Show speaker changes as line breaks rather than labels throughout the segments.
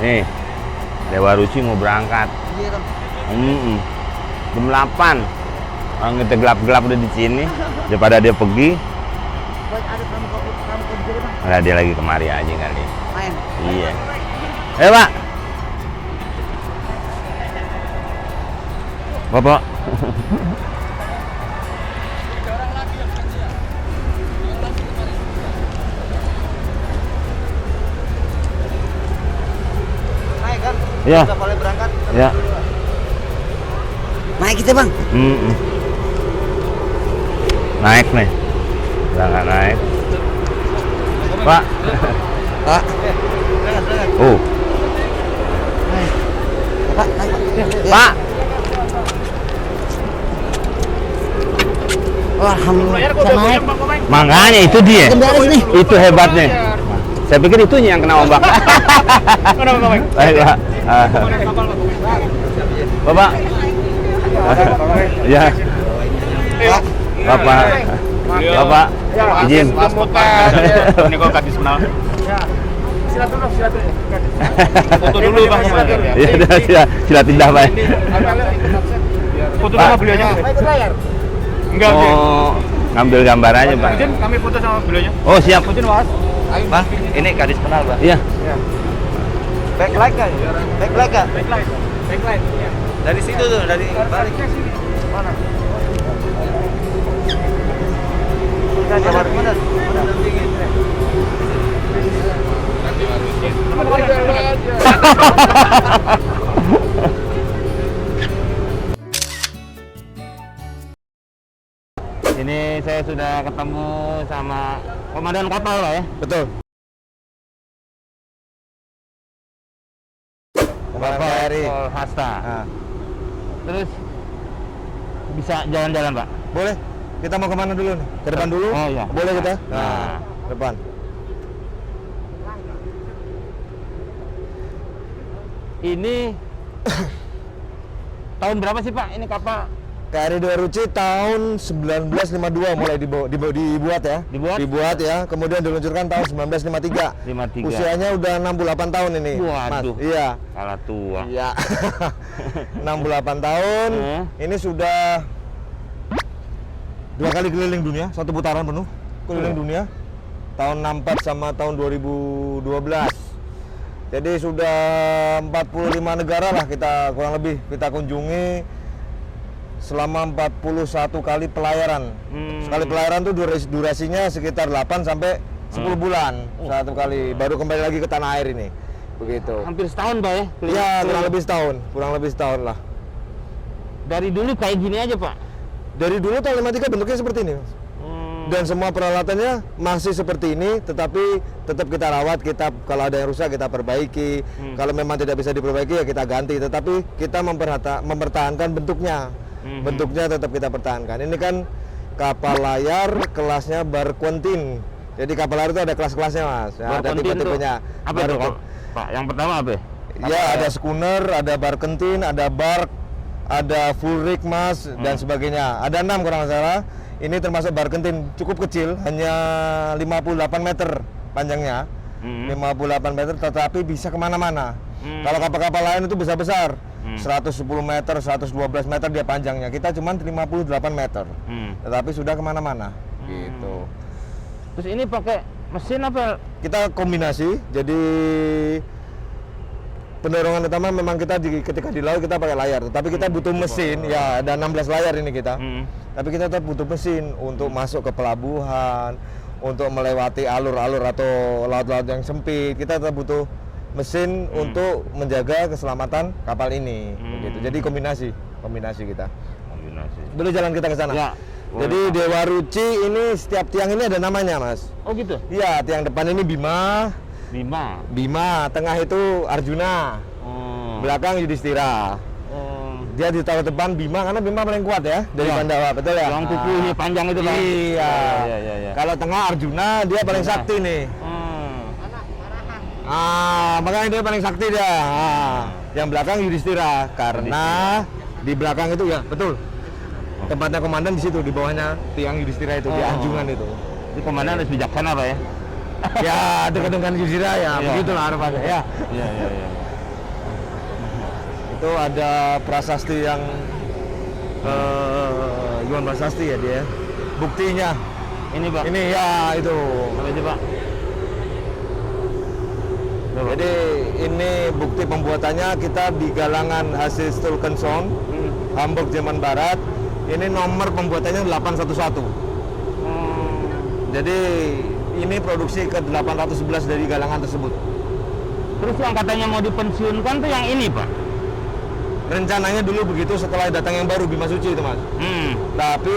Nih, Dewa Ruci mau berangkat.
Iya kan.
Jam 8. Orang kita gelap-gelap udah di sini. Daripada dia pergi.
Baik, ada kamu kerja Bang.
Nah, dia lagi kemari aja kali.
Main.
Iya. Pak. Bapak.
Naik kan?
Iya.
Udah boleh berangkat.
Ya.
Naik kita Bang.
Naik nih. Jangan naik. Pak.
Pak.
Oh.
Pak, naik Pak.
Pak.
Wah, alhamdulillah. Saya naik.
Makanya itu dia. Itu hebatnya. Saya pikir itunya yang kena ombak. Baik, Pak. Bapak. Ya. Bapak. Bapak. Izin.
Ini kok kadis kenal. Silaturahmi, silaturahmi. Foto dulu Bang.
Ya udah, silat indah, Pak.
Foto sama beliaunya.
Ikut layar.
Enggak,
Oh, ngambil gambar aja, Pak.
Izin kami foto sama beliaunya.
Oh, siap.
Izin, Mas.
Bang, ini gadis kenal Bang.
Iya.
Backlight kan? Backlight kan?
Backlight. Backlight. Iya.
Dari situ tuh, dari balik.
Mana?
Bener.
Ini saya sudah ketemu sama komandan kapal, Pak ya?
Betul.
Bapak
KRI.
Pol Hasta.
Nah,
Terus bisa jalan-jalan, Pak?
boleh. Kita mau kemana dulu nih? Ke depan dulu?
Oh iya.
Boleh kita?
Nah.
Ke depan.
Ini tahun berapa sih, Pak? Ini kapal
KRI Dewa Ruci tahun 1952 mulai dibuat ya.
Dibuat?
Ya. Kemudian diluncurkan tahun 1953.
53.
Usianya udah 68 tahun ini,
Waduh.
Mas. Iya.
Kalah tua.
Iya. 68 tahun. Ini sudah 2 kali keliling dunia, 1 putaran penuh keliling dunia. Tahun 64 sama tahun 2012. Jadi sudah 45 negara lah kita kurang lebih kita kunjungi selama 41 kali pelayaran. Sekali pelayaran tuh durasinya sekitar 8 sampai 10 bulan satu kali. Baru kembali lagi ke tanah air ini. Begitu.
Hampir setahun, Pak ya?
Iya, kurang lebih setahun lah.
Dari dulu kayak gini aja, Pak?
Dari dulu tahun 53 bentuknya seperti ini, Mas. Dan semua peralatannya masih seperti ini, tetapi tetap kita rawat, kalau ada yang rusak kita perbaiki. Kalau memang tidak bisa diperbaiki ya kita ganti, tetapi kita mempertahankan bentuknya. Bentuknya tetap kita pertahankan. Ini kan kapal layar kelasnya Barquentin. Jadi kapal layar itu ada kelas-kelasnya, Mas. Ya, ada tipe-tipenya.
Apa itu, Pak? Yang pertama apa?
Ya, ada schooner, ada Barquentin, ada bark, ada full rig, Mas, dan sebagainya. Ada 6 kurang salah. Ini termasuk Barquentin, cukup kecil, hanya 58 meter panjangnya. 58 meter, tetapi bisa kemana-mana. Kalau kapal-kapal lain itu besar-besar, 110 meter, 112 meter dia panjangnya. Kita cuma 58 meter, tetapi sudah kemana-mana. Gitu.
Terus ini pakai mesin apa?
Kita kombinasi, jadi pendorongan utama memang kita ketika di laut kita pakai layar, tapi kita butuh mesin. Ya, ada 16 layar ini kita. Tapi kita tetap butuh mesin untuk masuk ke pelabuhan, untuk melewati alur-alur atau laut-laut yang sempit. Kita tetap butuh mesin untuk menjaga keselamatan kapal ini. Begitu. Jadi kombinasi kita. Boleh jalan kita ke sana.
Ya.
Jadi Dewa Ruci ini setiap tiang ini ada namanya, Mas.
Oh gitu?
Iya, tiang depan ini Bima, tengah itu Arjuna, belakang Yudhistira. Dia ditaruh depan Bima karena Bima paling kuat ya dari Pandawa, betul ya?
Yang kukunya panjang itu, Pak.
Iya.
Iya.
Kalau tengah Arjuna dia paling sakti nih. Makanya dia paling sakti dia. Yang belakang Yudhistira karena di belakang itu ya betul. Tempatnya komandan di situ, di bawahnya tiang Yudhistira itu, di anjungan itu.
Di komandan harus bijaksana, Pak ya?
Ya, dekat dengan Yudhistira ya, begitulah harapannya ya.
Iya.
Itu ada prasasti yang Yuan Prasasti ya dia. Buktinya
Ini Pak.
ini ya itu.
Apa itu Pak?
Jadi ini bukti pembuatannya kita di galangan hasil Stulkenson, Hamburg, Jerman Barat. Ini nomor pembuatannya 811. Jadi ini produksi ke 811 dari galangan tersebut.
Terus yang katanya mau dipensiunkan tuh yang ini Pak?
Rencananya dulu begitu setelah datang yang baru Bima Suci itu Mas. Tapi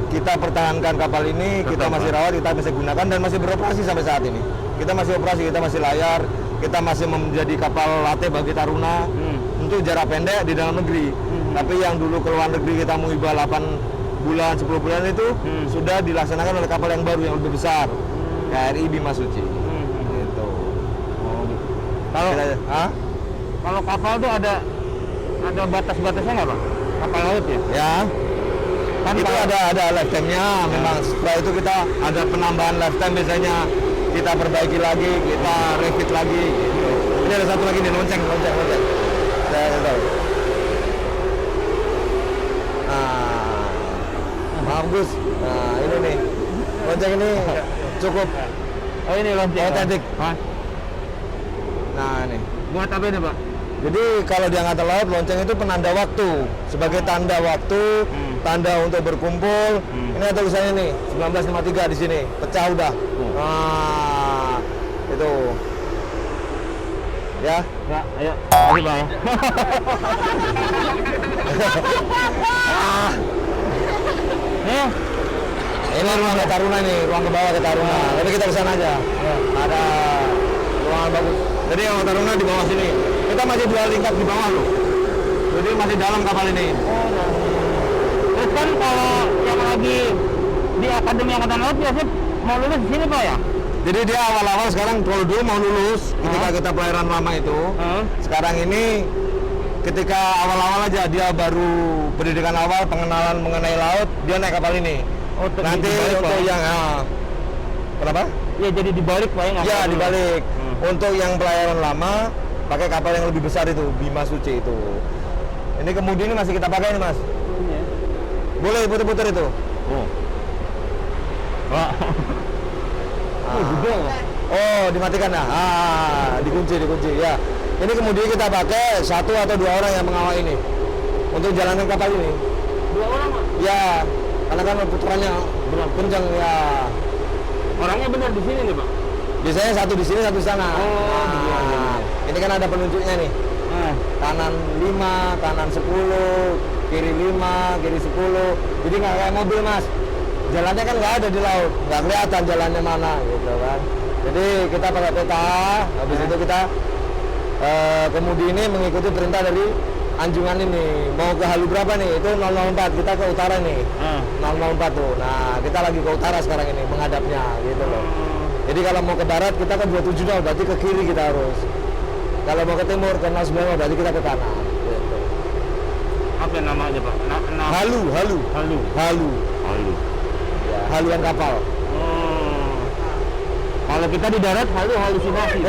kita pertahankan kapal ini, kita masih rawat, kita masih gunakan dan masih beroperasi sampai saat ini. Kita masih operasi, kita masih layar, kita masih menjadi kapal latih bagi Taruna untuk jarak pendek di dalam negeri. Tapi yang dulu ke luar negeri kita muibah 8 bulan, 10 bulan itu sudah dilaksanakan oleh kapal yang baru yang lebih besar, KRI Bima Suci. Gitu.
Kalau kapal tuh ada batas-batasnya nggak Pak? Kapal laut ya?
Ya. Kan itu ada lifetime-nya. Memang setelah itu kita ada penambahan lifetime, biasanya kita perbaiki lagi, kita refit lagi gitu. Ini ada satu lagi nih, lonceng. Saya tahu. Maaf Gus. Nah, ini nih. Lonceng ini cukup.
Oh ini lonceng.
Otentik.
Hah?
Nah, ini.
Buat apa ini Pak?
Jadi kalau di angkatan laut, lonceng itu penanda waktu. Sebagai tanda waktu, tanda untuk berkumpul. Ini ada tulisannya nih, 1953 di sini. Pecah udah. Nah, itu. Ya.
Ya, ayo. Mari Pak ya.
Ini ruang ke Taruna nih, ruang ke bawah ke Taruna. Tapi kita ke sana aja. Ada ruangan bagus. Jadi yang Taruna di bawah sini. Kita masih 2 tingkat di bawah loh. Jadi masih dalam kapal ini.
Terus kan kalau yang lagi di Akademi Angkatan Laut biasanya mau lulus di sini Pak ya?
Jadi dia awal-awal sekarang kalau dulu mau lulus ketika kita pelayaran lama itu. Sekarang ini ketika awal-awal aja dia baru pendidikan awal, pengenalan mengenai laut, dia naik kapal ini. Nanti untuk yang kenapa?
Ya jadi dibalik Pak ya?
Ya dibalik. Untuk yang pelayaran lama pakai kapal yang lebih besar itu, Bima Suci itu. Ini kemudian ini masih kita pakai nih Mas. Boleh putar-putar itu. Oh, dimatikan ya. Dikunci ya. Ini kemudian kita pakai 1 atau 2 orang yang mengawal ini untuk jalanin kapal ini.
2 orang Pak?
Ya, karena kan puterannya kencang ya.
Orangnya benar di sini nih Pak?
Biasanya 1 di sini, 1 di sana. Ini kan ada penunjuknya nih. Kanan 5, kanan 10, kiri 5, kiri 10. Jadi nggak kayak mobil Mas. Jalannya kan nggak ada di laut, nggak kelihatan jalannya mana gitu kan. Jadi kita pakai peta, habis itu kita kemudi ini mengikuti perintah dari anjungan ini. Mau ke halu berapa nih? Itu 004, kita ke utara nih. 004 tuh. Nah, kita lagi ke utara sekarang ini, menghadapnya gitu loh. Jadi kalau mau ke barat kita ke 270, berarti ke kiri kita harus. Kalau mau ke timur ke 090, berarti kita ke kanan. Gitu.
Apa namanya Pak?
Halu. Ya, haluan kapal.
Kalau kita di darat halusinasi.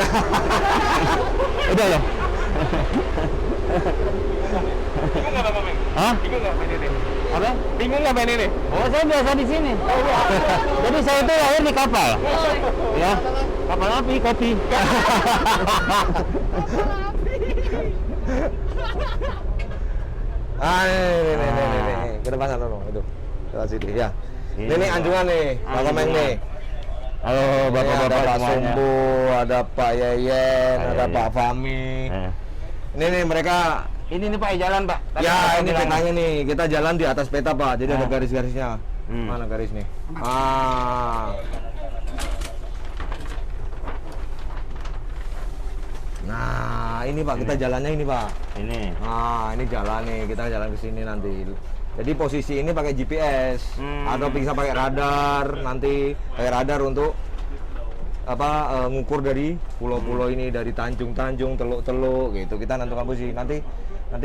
Udah loh.
Bingung nggak Bapak Meng?
Hah?
Bingung nggak main ini?
Apa?
Bingung nggak main ini?
Oh, saya biasa di sini. Jadi saya itu lahir di kapal. Ya. Kapal api, kopi.
Ini. Ke depan sana dong, itu. Lewat sini, ya. Ini anjungan nih, Pak Komeng nih.
Halo bapak-bapak
ada Pak
semuanya.
Sumbu, ada Pak Yeyen, ada
Yeyen.
Pak Fahmi. Ini nih mereka.
Ini nih Pak jalan Pak. Tadi
Ya
Bapak
ini
bilang.
petanya nih, kita jalan di atas peta Pak, jadi ada garis-garisnya. Mana garis nih? Nah ini Pak, kita jalannya ini Pak.
Ini.
Nah ini jalan nih, kita jalan ke sini nanti. Jadi posisi ini pakai GPS atau bisa pakai radar, nanti pakai radar untuk apa ngukur dari pulau-pulau ini, dari tanjung-tanjung, teluk-teluk gitu. Kita nentukan posisi. Nanti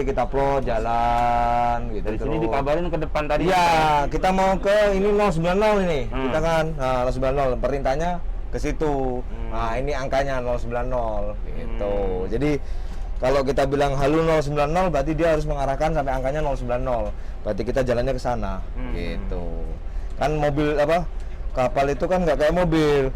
kita plot jalan gitu.
Dari sini dikabarin ke depan tadi.
Iya, kita mau ke ini 090 ini. Kita kan 090 perintahnya ke situ. Nah, ini angkanya 090 gitu. Jadi Kalau kita bilang halu 090 berarti dia harus mengarahkan sampai angkanya 090. Berarti kita jalannya ke sana. Gitu. Kan mobil apa? Kapal itu kan nggak kayak mobil.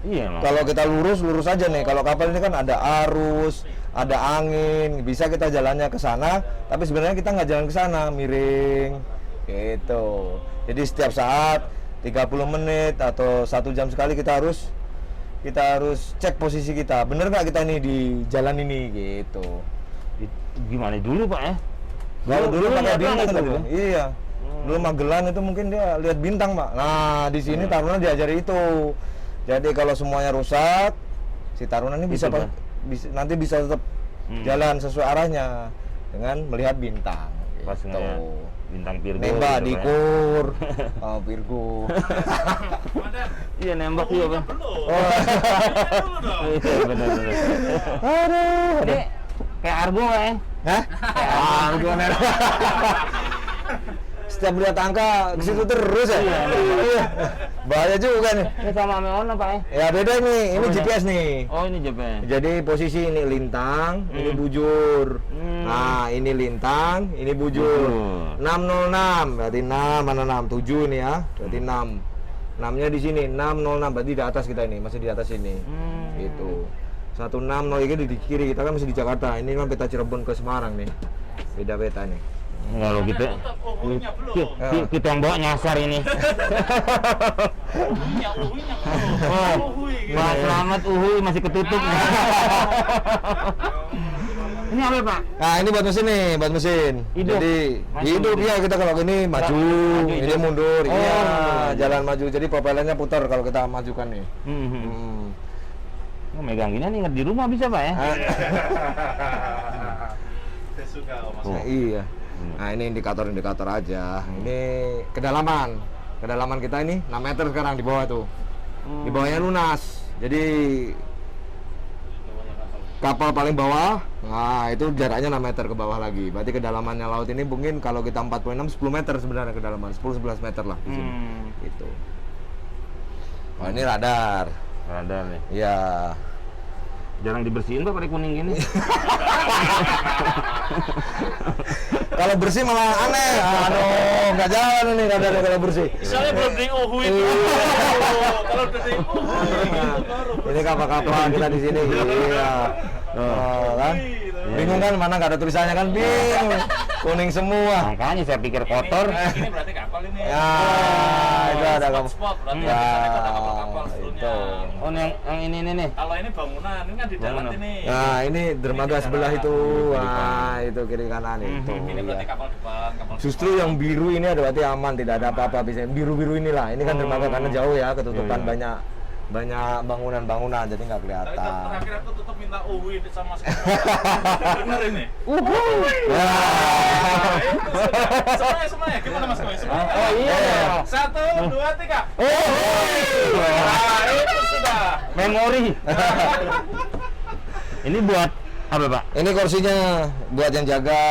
Iya, Mas.
Kalau kita lurus aja nih. Kalau kapal ini kan ada arus, ada angin, bisa kita jalannya ke sana. Tapi sebenarnya kita nggak jalan ke sana, miring. Gitu. Jadi setiap saat 30 menit atau 1 jam sekali kita harus cek posisi kita. Bener nggak kita ini di jalan ini gitu.
Gimana dulu, Pak ya?
Kalau dulu pakai
lihat
bintang
langit
dulu.
gitu.
Iya. Dulu Magelan itu mungkin dia lihat bintang, Pak. Nah, di sini Taruna diajari itu. Jadi kalau semuanya rusak, si Taruna ini bisa,
Itu, Pak.
nanti bisa tetap jalan sesuai arahnya dengan melihat bintang.
Pas
Gitu.
ngeliat bintang Virgo.
Nembak
gitu,
di
Pak ya.
kur. Oh, Virgo.
Iya, nembak juga, Pak.
Oh.
Iya, benar.
Aduh.
Ini kayak Argo, Pak ya?
Hah? Argo merah. Setiap lihat angka ke situ terus ya. Iya. Bahaya juga nih.
Ini sama Meona, Pak ya?
Ya beda nih, ini
Oh, beda.
GPS nih.
Oh, ini JP.
Jadi posisi ini lintang, ini bujur. Nah, ini lintang, ini bujur. 606, berarti 6, mana 6? 7 ini ya, berarti 6. 6-nya di sini, 606, berarti di atas kita ini, masih di atas ini. Gitu. 160 ini di kiri, kita kan masih di Jakarta. Ini kan peta Cirebon ke Semarang nih. Beda peta nih.
Kalau gitu, kita yang bawa nyasar ini. Pak Selamat Uhuy masih ketutup. Ini apa, Pak?
Nah, ini buat mesin nih, buat mesin.
Hidup.
Jadi
Masih
hidup
hidup.
ya, kita kalau gini maju,
maju,
ini
hidup.
mundur,
Oh,
iya,
mundur.
jalan maju. Jadi propellernya putar kalau kita majukan nih.
Oh, megang gini nih ingat di rumah bisa, Pak ya?
Nah, iya. Nah, ini indikator aja. Ini kedalaman kita ini 6 meter sekarang di bawah tuh. Di bawahnya lunas. Jadi kapal paling bawah, nah itu jaraknya 6 meter ke bawah lagi. Berarti kedalamannya laut ini mungkin kalau kita 4.6 10 meter sebenarnya kedalaman, 10-11 meter lah di sini. Gitu. Oh, ini radar.
Radar nih.
Iya.
Jarang dibersihin, Pak, pakai kuning gini.
Kalau bersih malah aneh. Aduh, nggak jalan ini radarnya kalau bersih.
Soalnya belum di Uhuy itu. Kalau udah di Uhuy gitu baru.
Ini kapal-kapal kita di sini. Iya. Oh, kan? Bingung kan mana nggak ada tulisannya kan? Bingung. Kuning semua.
Makanya saya pikir kotor.
Ini berarti kapal ini.
Ya, itu ada kapal.
Spot berarti
Ya,
ada kapal-kapal sebelumnya.
itu.
Oh, yang ini nih.
Kalau ini bangunan, ini kan di dalam
Bangunan.
ini.
Nah, ini dermaga
Ini
sebelah itu.
kiri
Nah, itu kiri kanan itu.
Ini berarti
Iya.
kapal depan, kapal
Justru yang biru ini ada berarti aman, tidak ada apa-apa. Bisa biru-biru inilah. Ini kan dermaga karena jauh ya, ketutupan
Iya.
banyak bangunan-bangunan jadi nggak
Tadi
kelihatan.
terakhir aku tutup minta Uhuy sama sekali. Bener ini.
Ya.
Semuanya gimana Mas Koy? Semuanya.
Oh iya.
1, 2, 3.
Oh.
Nah, itu sudah.
Memori. Ini buat apa, Pak?
Ini kursinya buat yang jaga,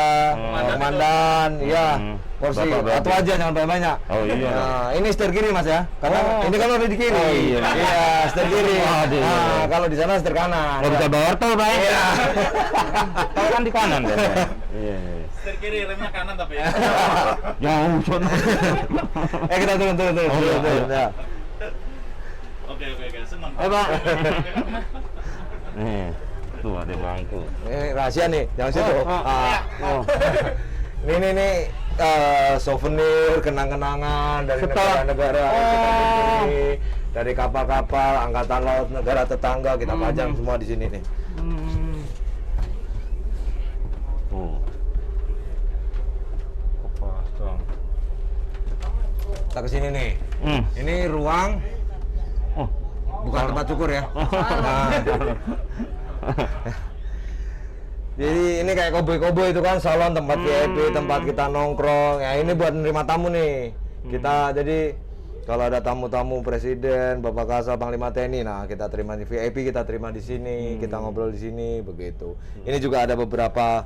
komandan, iya. Kursi
Bapak
satu aja jangan banyak-banyak.
Oh iya.
Nah, ini setir kiri Mas ya. Karena ini kan udah di kiri.
Oh, iya.
Iya, setir kiri.
Aduh.
Nah, kalau di sana setir kanan.
Nggak bisa bawa wortel, Pak ya?
Iya.
Tol kan di kanan kan? Iya.
Setir kiri, remnya kanan tapi ya.
Jauh, sono.
Kita turun.
Oh, iya.
Ya.
Oke, senang.
Pak. Nih, tuh ada bangku.
Ini rahasia nih, jangan situ.
Oh.
Ini souvenir, kenang-kenangan dari
Setelah-
negara-negara kita beli, dari kapal-kapal angkatan laut negara tetangga kita pajang semua di sini nih.
Tuh. Kepasang.
Kita ke sini nih. Ini ruang
Oh.
bukan tempat cukur ya. Nah, jadi ini kayak koboi-koboi itu kan salon tempat VIP, tempat kita nongkrong. Ya ini buat menerima tamu nih. Kita jadi kalau ada tamu-tamu presiden, Bapak Kasal, Panglima TNI, nah kita terima di VIP, kita terima di sini, kita ngobrol di sini begitu. Ini juga ada beberapa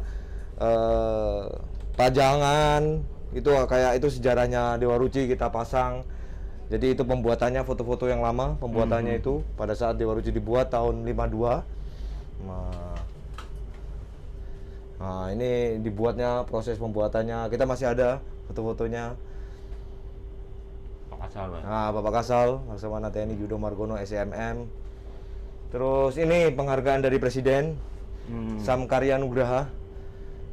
pajangan itu kayak itu sejarahnya Dewa Ruci kita pasang. Jadi itu pembuatannya foto-foto yang lama, pembuatannya itu pada saat Dewa Ruci dibuat tahun 52. Nah, Nah, ini dibuatnya, proses pembuatannya, kita masih ada foto-fotonya.
Pak Kasal, Pak.
Nah, Bapak Kasal, Laksamana TNI Yudo Margono SMM. Terus ini penghargaan dari Presiden, Samkarya Nugraha.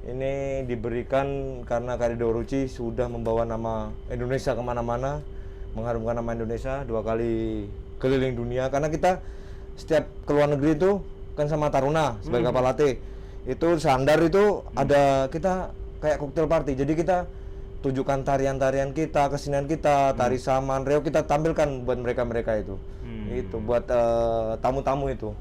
Ini diberikan karena Kari Dewa Ruci sudah membawa nama Indonesia kemana-mana, mengharumkan nama Indonesia 2 kali keliling dunia. Karena kita setiap ke luar negeri itu kan sama Taruna sebagai kapal latih. Itu sandar itu ada kita kayak cocktail party. Jadi kita tunjukkan tarian-tarian kita, kesenian kita, tari saman, reog kita tampilkan buat mereka-mereka itu. Itu buat tamu-tamu itu.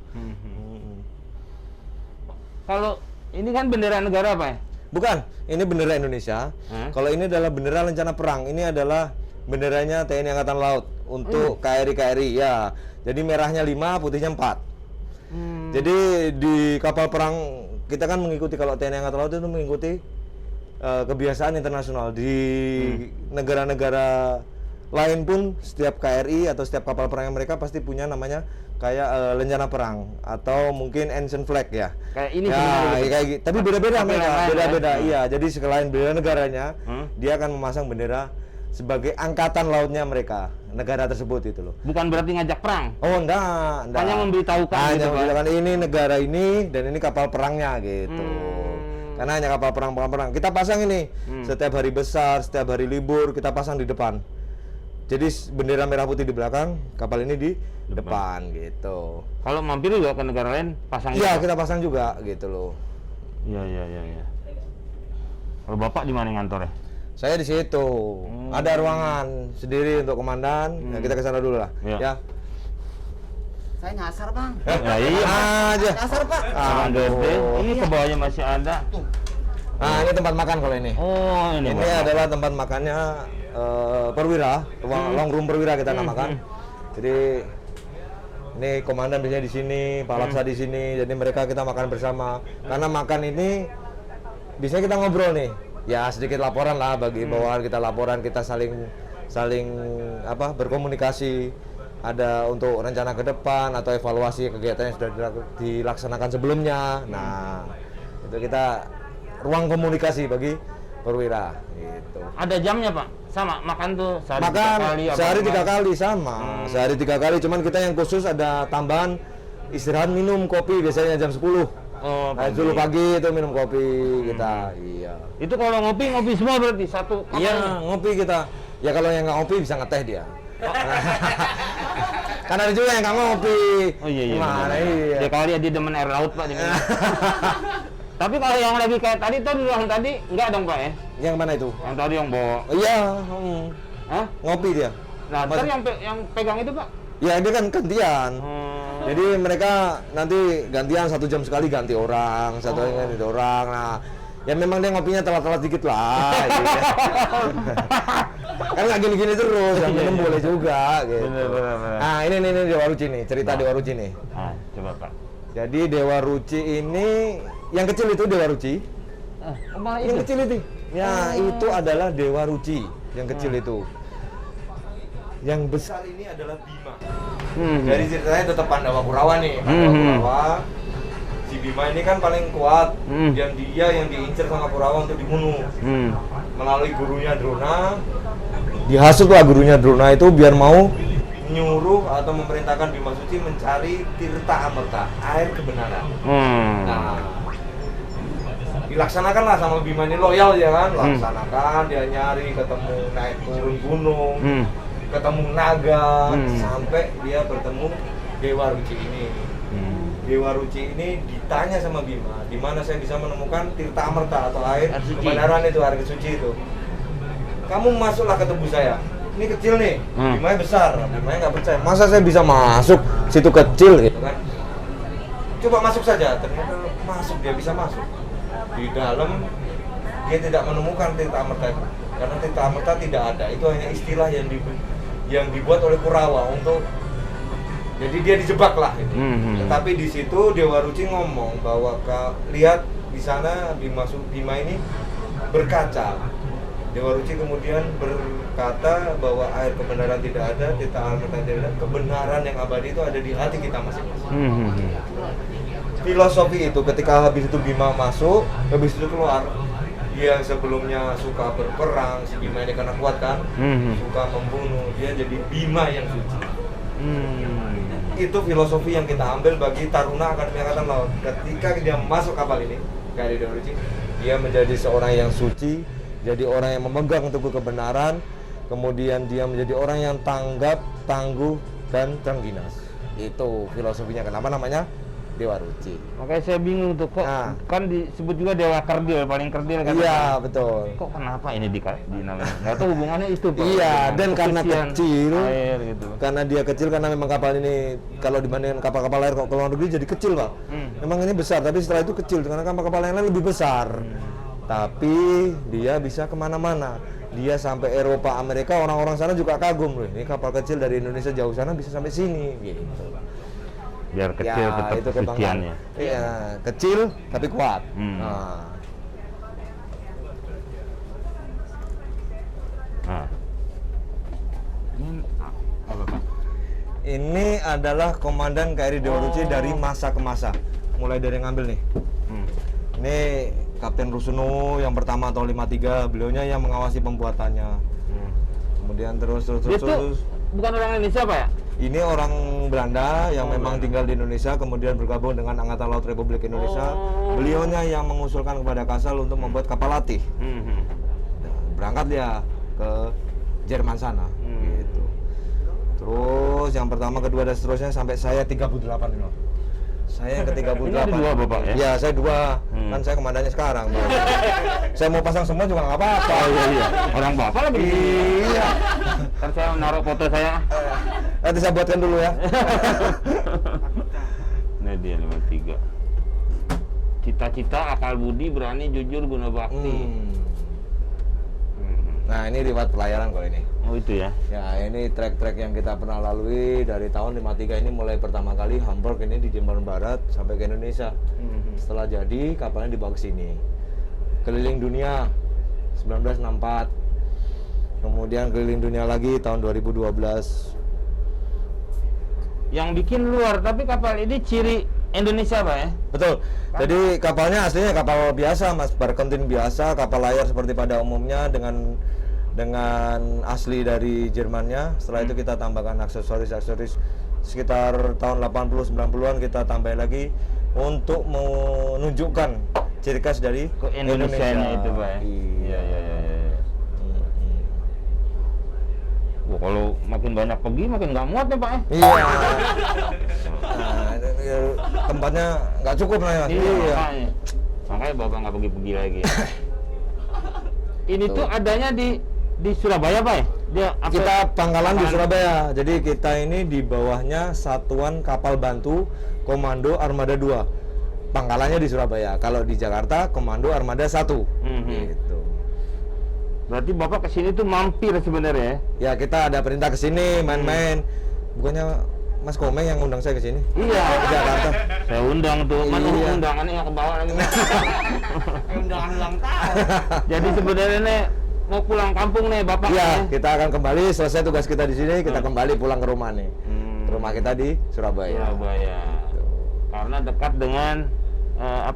Kalau ini kan bendera negara apa ya?
Bukan, ini bendera Indonesia. Kalau ini adalah bendera rencana perang. Ini adalah benderanya TNI Angkatan Laut untuk KRI ya. Jadi merahnya 5, putihnya 4. Jadi di kapal perang kita kan mengikuti, kalau TNI Angkatan Laut itu mengikuti kebiasaan internasional. Di negara-negara lain pun setiap KRI atau setiap kapal perang mereka pasti punya namanya kayak lencana perang atau mungkin ancient flag ya.
Kayak ini
ya, kayak gitu. Tapi beda-beda mereka, beda-beda. Iya, jadi selain bendera negaranya, dia akan memasang bendera sebagai angkatan lautnya mereka, negara tersebut itu loh.
Bukan berarti ngajak perang.
Oh, enggak.
Hanya memberitahukan
hanya
gitu,
memberitahukan ini negara ini dan ini kapal perangnya gitu. Karena hanya kapal perang. Kita pasang ini setiap hari besar, setiap hari libur kita pasang di depan. Jadi bendera merah putih di belakang, kapal ini di depan gitu.
Kalau mampir juga ke negara lain pasang.
Iya, kita pasang juga gitu loh.
Iya. Kalau Bapak di mana ngantor ya?
Saya di situ. Ada ruangan sendiri untuk komandan. Ya, kita ke sana dulu lah. Ya.
Saya nyasar, Bang.
Ya iya.
Aja.
Nyasar, Pak.
Ini ke bawahnya masih ada.
Nah, ini tempat makan kalau ini.
Oh, ini
adalah tempat makannya perwira, long room perwira kita namakan. Jadi ini komandan biasanya di sini, Pak Laksa di sini. Jadi mereka kita makan bersama. Karena makan ini biasanya kita ngobrol nih. Ya sedikit laporan lah bagi bawahan, kita laporan, kita saling berkomunikasi. Ada untuk rencana ke depan atau evaluasi kegiatan yang sudah dilaksanakan sebelumnya. Nah, itu kita ruang komunikasi bagi perwira gitu.
Ada jamnya, Pak? Sama makan tuh sehari 3 kali.
Sehari 3 kali sama. Sehari 3 kali, cuman kita yang khusus ada tambahan istirahat minum kopi biasanya jam 10.
Oh,
nah, dulu pagi itu minum kopi kita. Iya.
Itu kalau ngopi semua berarti satu kapal.
Iya, ngopi kita. Ya kalau yang nggak ngopi bisa ngeteh dia. Karena ada juga yang nggak ngopi.
Oh iya.
Mana iya.
Dia kali dia demen air laut, Pak. Tapi kalau yang lagi kayak tadi tuh ruang tadi enggak dong, Pak ya?
Yang mana itu?
Yang tadi yang bawa.
Iya.
Hah?
Ngopi dia.
Nah, ntar yang pegang itu, Pak?
Ya dia kan gantian. Jadi mereka nanti gantian 1 jam sekali ganti orang, ganti orang. Nah, ya memang dia ngopinya telat-telat dikit lah. Gitu. Kan nggak gini-gini terus, yang minum boleh juga. Gitu.
Bener.
Nah ini Dewa Ruci nih, cerita Dewa Ruci nih.
Coba, Pak.
Jadi Dewa Ruci ini, yang kecil itu Dewa Ruci. Yang kecil itu. Ya itu adalah Dewa Ruci, yang kecil itu. Yang besar ini adalah Bima. Dari ceritanya tetap Pandawa Kurawa nih. Pandawa Kurawa. Si Bima ini kan paling kuat. Dan dia yang diincar sama Kurawa untuk dibunuh. Melalui gurunya Drona. Dihasutlah gurunya Drona itu biar mau nyuruh atau memerintahkan Bima Suci mencari tirta amerta, air kebenaran. Nah, dilaksanakanlah sama Bima ini, loyal ya kan, laksanakan, dia nyari, ketemu, naik turun gunung, ketemu naga, sampai dia bertemu Dewa Ruci ini. Dewa Ruci ini ditanya sama Bima, di mana saya bisa menemukan tirta amerta atau air kebenaran itu, air suci itu. Kamu masuklah ke tubuh saya. Ini kecil nih, Bimanya besar, Bimanya nggak percaya. Masa saya bisa masuk situ kecil gitu kan? Coba masuk saja, ternyata masuk, dia bisa masuk. Di dalam dia tidak menemukan tirta amerta itu, karena tirta amerta tidak ada. Itu hanya istilah yang dibuat oleh Kurawa untuk, jadi dia dijebak lah. Gitu. Tetapi di situ Dewa Ruci ngomong bahwa lihat di sana Bima ini berkaca. Dewa Ruci kemudian berkata bahwa air kebenaran tidak ada, tirta amerta tidak ada, kebenaran yang abadi itu ada di hati kita masing-masing. filosofi itu ketika habis itu Bima masuk, habis itu keluar. Dia sebelumnya suka berperang, si Bima ini karena kuat kan, suka membunuh, dia jadi Bima yang suci. Itu filosofi yang kita ambil bagi Taruna Akademi Angkatan Laut. Ketika dia masuk kapal ini, KRI Dewa Ruci, dia menjadi seorang yang suci, jadi orang yang memegang teguh kebenaran, kemudian dia menjadi orang yang tanggap, tangguh, dan terengginas. Itu filosofinya. Kenapa namanya Dewa Ruci?
Makanya saya bingung tuh, kok kan disebut juga Dewa Kerdil, paling kerdil kan?
Iya, betul.
Kok kenapa ini dinamain? Nggak tahu hubungannya itu, Pak.
Iya, dan karena kecil,
air gitu.
karena dia kecil, karena memang kapal ini kalau dibandingkan kapal-kapal lain kok ke luar negeri jadi kecil, Pak. Memang ini besar, tapi setelah itu kecil, karena kapal-kapal yang lain lebih besar. Tapi dia bisa kemana-mana. Dia sampai Eropa, Amerika, orang-orang sana juga kagum loh. Ini kapal kecil dari Indonesia jauh sana bisa sampai sini, gitu.
Biar kecil
Ya,
tetap
itu
kesuciannya.
Iya, kecil tapi kuat. Nah.
Ini apa, Pak?
Ini adalah komandan KRI Dewa Ruci dari masa ke masa. Mulai dari ngambil nih. Ini Kapten Rusuno yang pertama tahun 53, beliaunya yang mengawasi pembuatannya. Kemudian terus.
Bukan orang Indonesia, Pak ya?
Ini orang Belanda yang memang tinggal di Indonesia, kemudian bergabung dengan Angkatan Laut Republik Indonesia. Beliaunya yang mengusulkan kepada Kasal untuk membuat kapal latih. Berangkat dia ke Jerman sana, gitu. Terus yang pertama, kedua, dan seterusnya sampai saya 38 ini. Saya yang ke-38.
Ini ada dua, Bapak ya?
Iya, saya dua. Kan saya komandannya sekarang. Saya mau pasang semua juga nggak apa-apa.
Iya. Orang Bapak lagi.
Iya.
Kan saya naruh foto saya.
Nanti saya buatkan dulu ya.
Nah, dia 53. Cita-cita, akal budi, berani, jujur, guna bakti.
Nah, ini riwayat pelayaran kalau ini.
Oh, itu ya.
Ya, ini trek-trek yang kita pernah lalui dari tahun 53 ini, mulai pertama kali Hamburg ini di Jerman Barat sampai ke Indonesia. Setelah jadi, kapalnya dibawa ke sini. Keliling dunia 1964. Kemudian keliling dunia lagi tahun 2012.
Yang bikin luar, tapi kapal ini ciri Indonesia, Pak ya?
Betul. Jadi kapalnya aslinya kapal biasa, Mas, barkentin biasa, kapal layar seperti pada umumnya dengan asli dari Jermannya. Setelah itu kita tambahkan aksesoris sekitar tahun 80-90-an kita tambahin lagi untuk menunjukkan ciri khas dari
Indonesia itu, Pak ya?
Iya.
Wah, kalau makin banyak pergi makin nggak muat nih, Pak ya?
Iya. Nah, tempatnya nggak cukup lah ya.
Iya. Makanya Bapak nggak pergi-pergi lagi. Ini tuh adanya di Surabaya, Pak ya?
Kita pangkalan di Surabaya. Jadi kita ini di bawahnya Satuan Kapal Bantu Komando Armada 2. Pangkalannya di Surabaya. Kalau di Jakarta Komando Armada 1. Gitu.
Berarti Bapak kesini tuh mampir sebenarnya ya?
Ya, kita ada perintah kesini main-main. Bukannya Mas Komeng yang undang saya kesini?
Iya.
Ke Jakarta.
Saya undang tuh. Mana
Iya.
undangannya nggak kebawa lagi.
Undangan ulang tahun.
Jadi sebenarnya nih mau pulang kampung nih Bapak.
Iya,
ya?
kita akan kembali selesai tugas kita di sini, kita kembali pulang ke rumah nih. Rumah kita di Surabaya.
Surabaya. Karena dekat dengan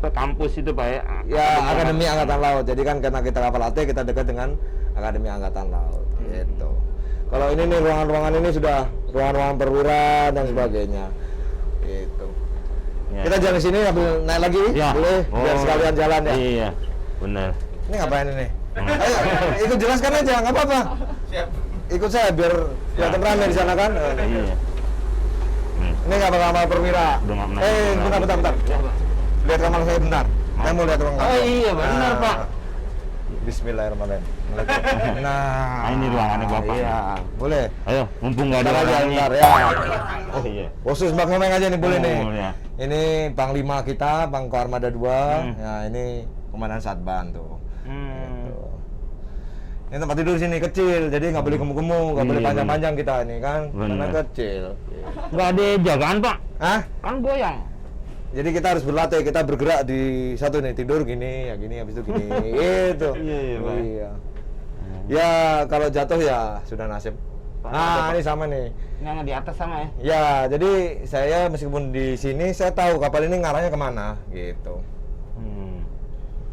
kampus itu, Pak ya?
Ya, Akademi Angkatan Laut. Jadi kan karena kita kapal latih, kita dekat dengan Akademi Angkatan Laut. Gitu. Kalau ini nih ruangan-ruangan ini sudah ruangan-ruangan perwira dan sebagainya. Gitu.
Ya.
Kita jalan sini sambil naik lagi,
Ya.
boleh? Biar sekalian jalan ya.
Iya, benar.
Ini ngapain ini? Ayo, ikut jelaskan aja, nggak apa-apa.
Siap.
Ikut saya biar kelihatan ramai di sana kan.
Iya.
Ini kapal-kapal perwira.
Udah nggak menarik.
Bentar.
Ya, Pak.
Lihat kamar saya bentar. Saya mau lihat ruang kamar.
Oh iya, benar, Pak.
Bismillahirrahmanirrahim. Nah,
ini ruangannya Bapak.
Iya, boleh.
Ayo, mumpung nggak ada
Bentar aja,
orangnya.
bentar ya.
Oh iya.
Khusus Bang Komeng aja nih boleh nih.
Ya.
Ini Panglima kita, Pangko Armada 2. Ya, ini Komandan Satban tuh. Gitu. Ini tempat tidur sini kecil, jadi nggak boleh gemuk-gemuk, nggak boleh
Iya,
panjang-panjang kita ini kan, karena
Bener.
kecil.
Nggak ada jagaan, Pak?
Hah?
Kan goyang.
Jadi kita harus berlatih, kita bergerak di satu nih, tidur gini, ya gini, habis itu gini, gitu.
Iya, Pak.
Iya. Ya kalau jatuh ya sudah nasib. Nah, ini sama nih.
Yang di atas sama ya?
Ya, jadi saya meskipun di sini saya tahu kapal ini ngarahnya kemana gitu.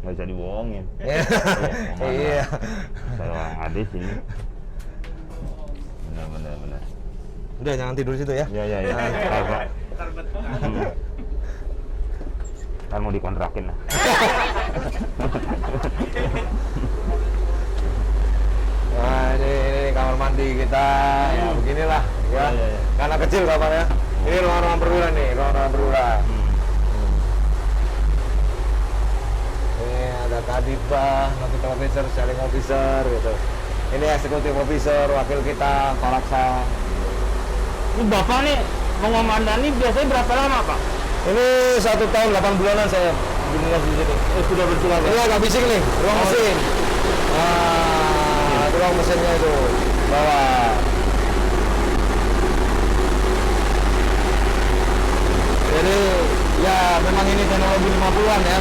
Nggak bisa dibohongin.
Iya.
Saya orang Adis ini. Benar.
Udah jangan tidur situ ya.
Iya. Pak. Ntar mau dikontrakin lah.
Nah, ini kamar mandi kita. Ya, beginilah ya.
Iya.
Karena kecil kamarnya. Ini ruang-ruang perwira nih, ruang-ruang perwira. Ini ada kadipah, nautical officer, sailing officer gitu. Ini eksekutif officer, wakil kita, Pak Laksa.
Ini Bapak nih mengomandani biasanya berapa lama, Pak?
Ini 1 tahun 8 bulanan saya dinas di sini.
Sudah bertugas.
Ini agak bising nih, ruang mesin. Nah, itu ruang mesinnya itu bawah. Jadi ya memang ini teknologi 50-an ya.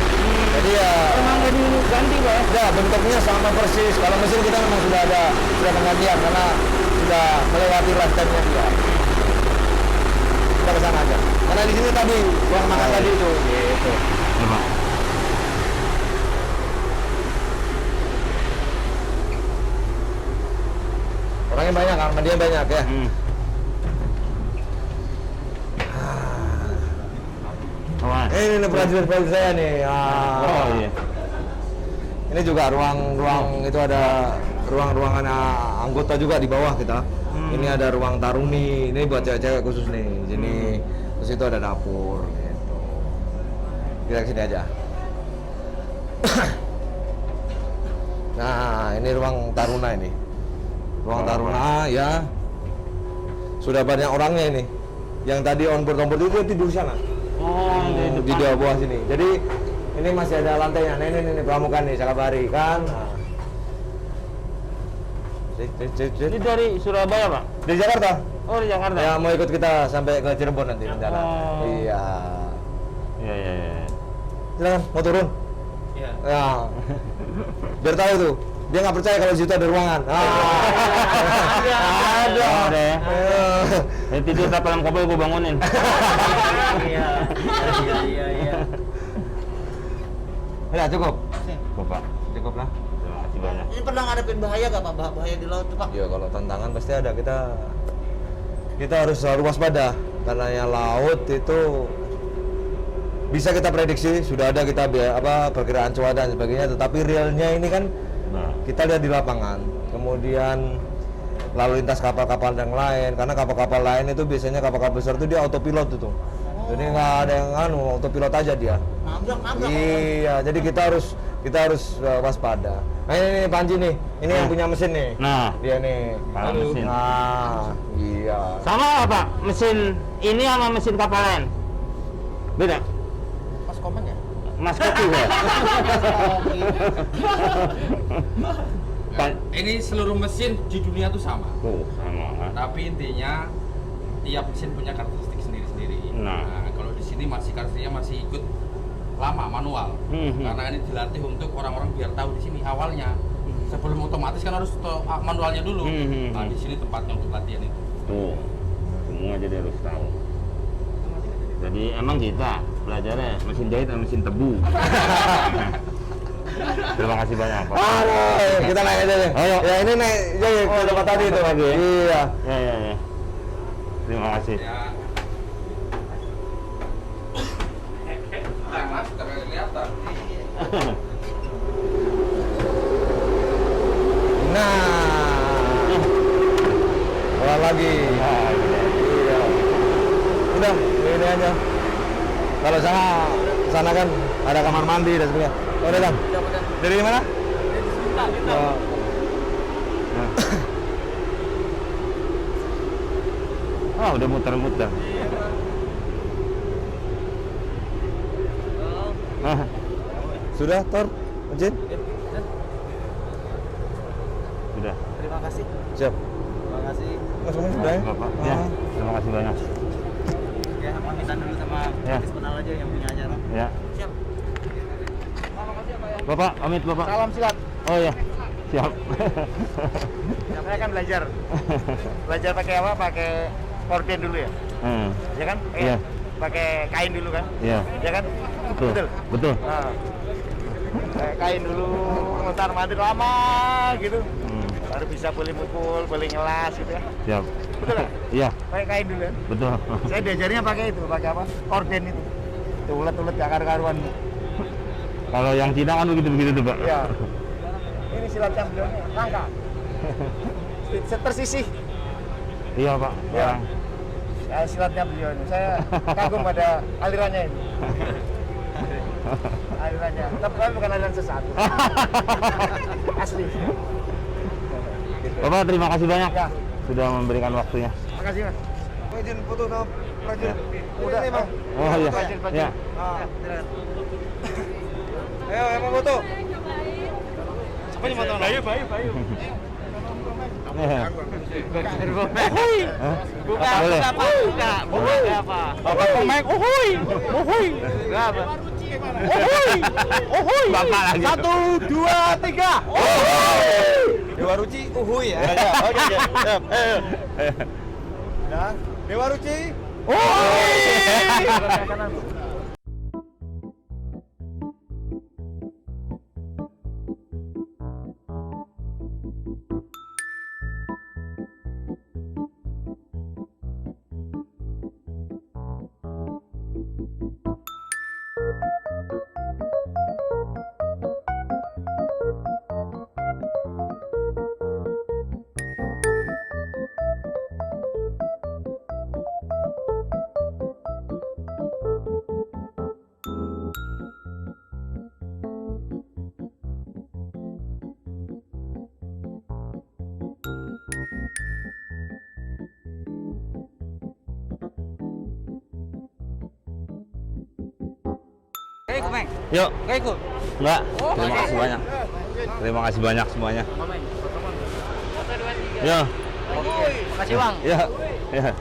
Jadi ya
Emang nggak diganti, Pak?
ya bentuknya sama persis. Kalau mesin kita memang sudah penggantian karena sudah melewati lifetime-nya dia. Kita ke sana aja. Karena di sini tadi ruang makan tadi itu. Gitu.
Pak.
Orangnya banyak, kamar mandinya banyak ya.
Awas.
Ini prajurit saya nih.
Oh iya.
Ini juga ruang itu ada ruangan anggota juga di bawah kita. Ini ada ruang taruni. Ini buat cewek-cewek khusus nih. Sini terus itu ada dapur. Gitu. Kita kesini aja. Nah, ini ruang taruna ini. Ruang taruna ya. Sudah banyak orangnya ini. Yang tadi on board itu tidur sana.
Oh,
Di bawah sini. Jadi ini masih ada lantainya. Nah, ini pramuka nih, Sakabari kan. Nah.
Ini dari Surabaya, Pak?
Dari Jakarta.
Oh, di Jakarta.
Ya mau ikut kita sampai ke Cirebon nanti rencana.
Oh.
Iya.
Iya.
Silakan, mau turun?
Iya.
Ya. Biar tahu tuh. Dia nggak percaya kalau di situ ada ruangan. Ada.
Ada ya. Yang tidur tak dalam kabel gue bangunin.
Iya.
Ya cukup.
Bapak,
Cukup lah.
terima kasih banyak.
Ini pernah ngadepin bahaya gak Pak? Bahaya di laut tuh Pak?
Ya kalau tantangan pasti ada. Kita harus selalu waspada karena yang laut itu bisa kita prediksi, sudah ada kita perkiraan cuaca dan sebagainya, tetapi realnya ini kan
Nah,
kita lihat di lapangan. Kemudian lalu lintas kapal-kapal yang lain, karena kapal-kapal lain itu biasanya kapal-kapal besar itu dia autopilot itu. Jadi nggak ada yang autopilot aja dia.
Nabrak.
Iya, jadi kita harus waspada. Nah ini Panji nih, ini yang punya mesin nih.
Nah,
Dia nih.
Kalau mesin.
Nah, iya.
sama apa? Mesin ini sama mesin kapal lain? Beda?
Pas komen ya?
Mas kopi ya?
Ini seluruh mesin di dunia tuh sama.
Tuh, sama.
Tapi intinya tiap mesin punya karakteristik sendiri-sendiri.
Nah.
Kalau di sini karakteristiknya masih ikut lama manual. Karena ini dilatih untuk orang-orang biar tahu di sini awalnya. Sebelum otomatis kan harus manualnya dulu. Nah, di sini tempatnya untuk latihan itu.
Tuh, semua jadi harus tahu. Jadi emang kita belajarnya mesin jahit dan mesin tebu. Terima kasih banyak, Pak.
Aduh, kita naik aja deh.
Ayo.
Ya ini naik jadi ke tempat tadi itu.
lagi ya?
Iya.
Ya. Terima kasih.
Ya. Mas, karena kelihatan.
Nah. Pelan lagi.
Nah, gitu.
Iya. Udah, ini aja. Kalau sana kan ada kamar mandi dan sebagainya. Oh, udah, Bang. Dari mana? Oh.
Oh, udah muter-muter.
Sudah, Tor? Izin?
Sudah.
Terima kasih.
Siap.
Terima kasih.
Masuknya sudah ya?
Bapak. Ya, terima kasih banyak.
Ya, pamitan dulu sama
Ya.
artis penal aja yang punya acara.
Ya.
Siap.
Bapak, pamit Bapak.
Salam silat.
Oh ya. Siap.
Saya kan belajar pakai apa? Pakai korden dulu ya. Ya kan?
Iya.
Pakai kain dulu kan?
Iya.
Ya kan?
Betul. Betul.
Nah, pakai kain dulu, ntar mati lama gitu. Baru bisa boleh mukul, boleh ngelas gitu ya.
Siap.
Betul kan?
Iya.
Pakai kain dulu ya.
Betul.
Saya diajarnya pakai itu, pakai apa? Korden itu. Tuh ulet-ulet gak karu-karuan.
Kalau yang Cina kan begitu-begitu tuh, Pak.
Iya. Ini silatnya beliau ini langka. Tersisih.
Iya, Pak.
Ya. Ya, silatnya beliau ini. Saya kagum pada alirannya ini. Alirannya. Tapi bukan aliran sesat. Asli.
Bapak, terima kasih banyak
Ya.
sudah memberikan waktunya.
Makasih, Mas.
Mau izin foto sama prajurit.
Udah,
Ini, Bang.
Oh iya.
Prajurit.
Ya.
Ayo, yang mau foto.
Siapa yang mau tahu? Bayu. Buka
Boleh.
apa? Bapak pemain, uhuy. Enggak apa? Uhuy.
Bapak lagi.
1, 2, 3.
Dewa Ruci, uhuy ya.
Oke. Siap.
Ya. Dewa Ruci.
Ikut, Meng.
Yuk.
Enggak ikut.
Enggak. Terima kasih banyak. Terima kasih banyak semuanya. Ya.
Makasih, Bang.
Ya. Ya.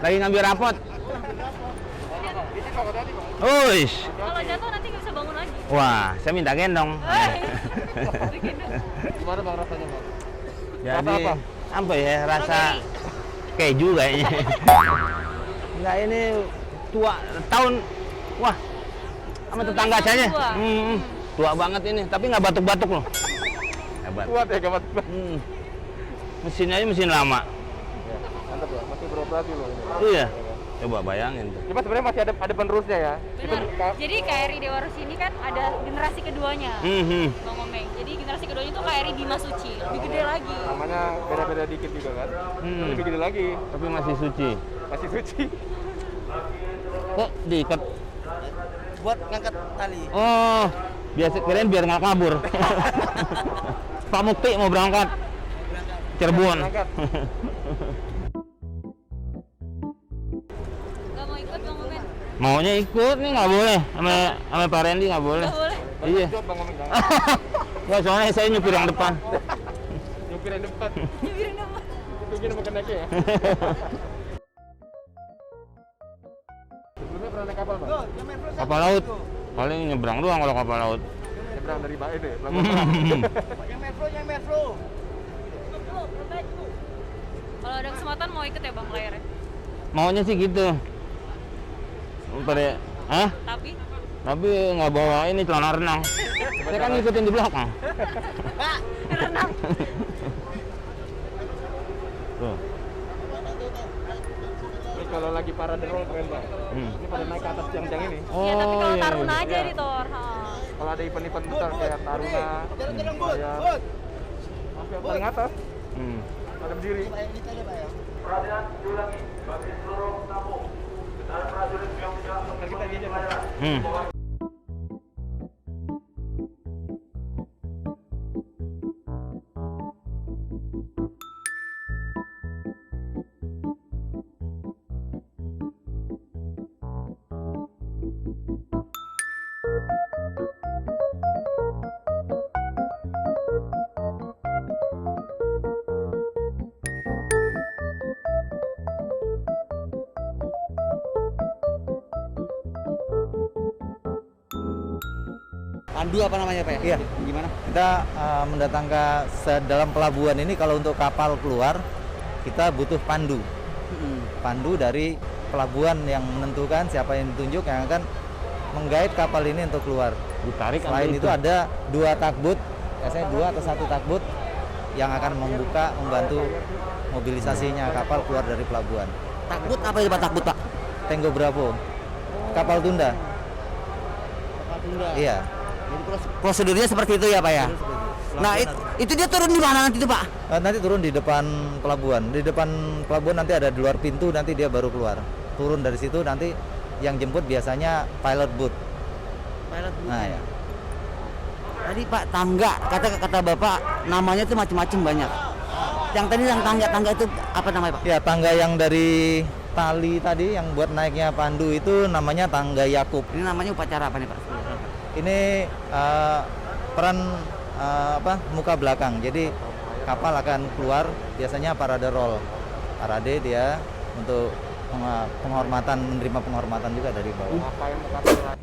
Lagi ngambil rapot. Uish.
Kalau jatuh nanti nggak bisa bangun lagi.
Wah, saya minta gendong.
Gimana Bang rasanya, Bang?
Jadi apa ya rasa keju kayaknya. Enggak, ini tua tahun. Wah, sama tetangga saya. Tua banget ini, tapi nggak batuk-batuk loh. Hebat.
Kuat ya, gak batuk.
Mesinnya aja mesin lama.
Mantap ya, masih beroperasi loh ini.
Iya. Coba bayangin tuh.
Cuma sebenarnya masih ada penerusnya ya.
Benar. Jadi KRI Dewa Ruci ini kan ada generasi keduanya, Bang Omeng. Jadi generasi keduanya itu KRI Bima Suci, lebih gede lagi.
Namanya beda-beda dikit juga kan. Lebih gede lagi.
Tapi masih suci.
Masih suci.
Kok diikat?
Buat ngangkat tali.
Oh, biasa keren biar nggak kabur. Pak Mukti mau berangkat. Cirebon.
Ngangkat.
Gak mau ikut Bang Omeng?
Maunya ikut nih nggak boleh, sama Pak Randy nggak boleh.
Nggak boleh.
Iya.
Jawab Bang Omeng.
Nggak, soalnya saya nyupir yang depan.
Nyupir yang depan.
Nyupirin apa?
Nyupir sama keneknya ya. Sebelumnya pernah naik kapal, Bang?
Kapal laut. Paling nyebrang doang kalau kapal laut.
Nyebrang dari Bae deh. Yang metro.
Kalau ada kesempatan mau ikut ya Bang layarnya?
Maunya sih gitu. Pada, tapi nggak bawa ini celana renang. Saya kan ngikutin di belakang.
Renang.
Tuh.
Ini kalau lagi parade roll keren, Bang. Ini pada naik ke atas tiang-tiang ini.
Iya, tapi kalau
iya,
Taruna
iya.
aja di Tor.
Kalau ada event-event besar kayak Taruna, ya sampai paling atas, ada berdiri. Kita diajak, Bang.
Pandu apa namanya Pak ya?
Iya.
Gimana?
Kita mendatangkan dalam pelabuhan ini kalau untuk kapal keluar kita butuh pandu. Pandu dari pelabuhan yang menentukan siapa yang ditunjuk yang akan menggait kapal ini untuk keluar.
Ditarik.
Selain itu ada 2 takbut, biasanya 2 atau 1 takbut yang akan membantu mobilisasinya kapal keluar dari pelabuhan.
Takbut apa itu Pak? Takbut Pak?
Tango Bravo, kapal tunda.
Kapal tunda.
Iya.
Jadi prosedurnya seperti itu ya Pak ya? Nah itu dia turun di mana nanti itu Pak?
Nanti turun di depan pelabuhan. Di depan pelabuhan nanti ada di luar pintu, nanti dia baru keluar. Turun dari situ nanti yang jemput biasanya pilot boat.
Pilot boat.
Nah ya.
Tadi Pak tangga, kata Bapak namanya itu macam-macam banyak. Yang tadi yang tangga itu apa namanya Pak?
Ya tangga yang dari tali tadi yang buat naiknya pandu itu namanya tangga Yakub.
Ini namanya upacara apa nih Pak?
Ini peran muka belakang. Jadi kapal akan keluar biasanya parade roll. Parade dia untuk penghormatan, menerima penghormatan juga dari bawah.